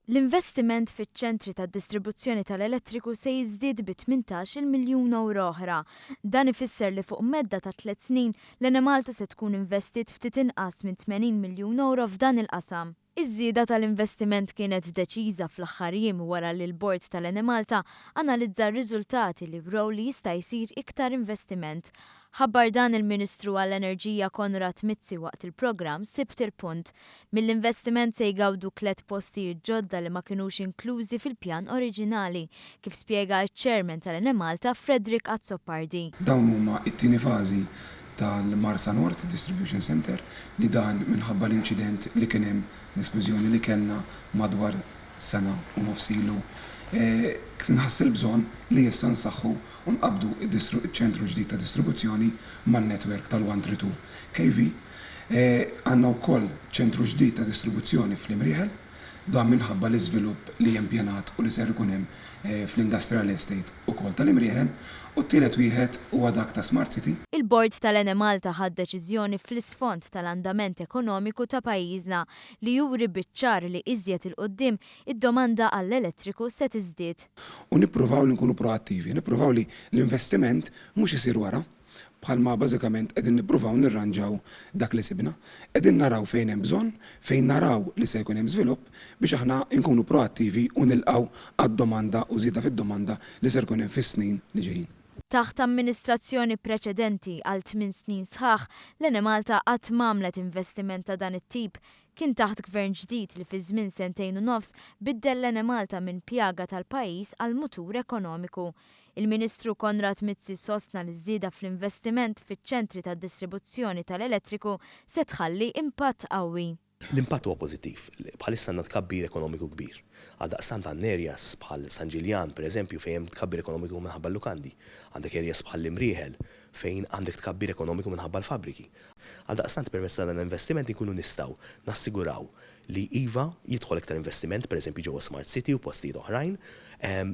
L-investiment fiċ-ċentri tad-distribuzzjoni tal-elettriku se jiżdied bi 18 miljun euro oħra. Dan ifisser li fuq medda ta' 3 snin l-Enemalta se tkun investit ftit inqas minn 80 miljun euro f'dan il-qasam. Iż-żieda tal-investiment kienet deċiża fl-aħħar jiem wara li l-Bord tal-Enemalta analizza r-riżultati li wrew li jista' jsir iktar investiment. Ħabbar dan il-Ministru għall-Enerġija Konrad Mizzi waqt il-programm Sibt il-Punt. Mill-investiment se jgawdu 3 postijiet ġodda li ma kinux inklużi fil-pjan oriġinali, kif spjega ċ-Chairman tal-Enemalta Frederick Azzopardi. Dawn huma t-tieni fażi tal-Marsa Nord Distribution Center li dan minħabba l-inċident li kien hemm l-esplużjoni li kellna madwar sena u nofsilu. Nħassil bżonn li issa nsaħħu u nqabdu ċ-ċentru ġdid ta' distribuzzjoni man-netwerk tal-132 kV. Għandna wkoll ċentru ġdid ta' distribuzzjoni fl-Imrieħel, dan minħabba l-iżvilupp li hemm pjanat u li ser ikun hemm fl-Industrial Estate ukoll tal-Imrieħel, u t-tielet wieħed huwa dak ta' Smart City. Il-Bord tal-Enemalta ħadd deċiżjoni fl-isfond tal-andament ekonomiku ta' pajjiżna li juri biċ-ċar li iżjed il-qudiem id-domanda għall-elettriku se tiżdied. U nippruvaw li nkunu proattivi, nippruvaw li l-investiment mhux isir wara, bħalma bażikament qegħdin nippruvaw nirranġaw dak li sibna, qegħdin naraw fejn hemm bżonn, fejn naraw li se jkun hemm żvilupp biex aħna nkunu proattivi u nilqgħu għad-domanda u żieda fid-domanda li se jkun hemm fis-snin li ġejjin. Taħt amministrazzjoni preċedenti għal 8 snin sħaħ, l-Enemalta qatt m'għamlet investiment ta' dan it-tip. Kien taħt gvern ġdid li fi żmien 2 u nofs biddel l-Enemalta minn pjaga tal-pajjiż għal mutur ekonomiku. Il-Ministru Konrad Mizzi sostna li żieda fl-investiment fiċ-ċentri tad-distribuzzjoni tal-elettriku se tħalli impatt qawwi. L-impatt huwa pożittiv, bħalissa għandna tkabbir ekonomiku kbir. Għaldaqstant għandna areas bħal San Ġiljan, pereżempju, fejn hemm tkabbir ekonomiku minħabba l-lukandi. Għandek areas bħal l-Imrieħel fejn għandek tkabbir ekonomiku minħabba l-fabriki. Għaldaqstant permezz dan l-investiment ikunu nistgħu nassiguraw li iva jidħol iktar investiment, pereżempju ġewwa Smart City u postijiet oħrajn,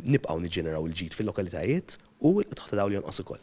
nibqgħu niġġeneraw il-ġid fil-lokalitajiet u l-qtħ ta' dawn li jonqos ukoll.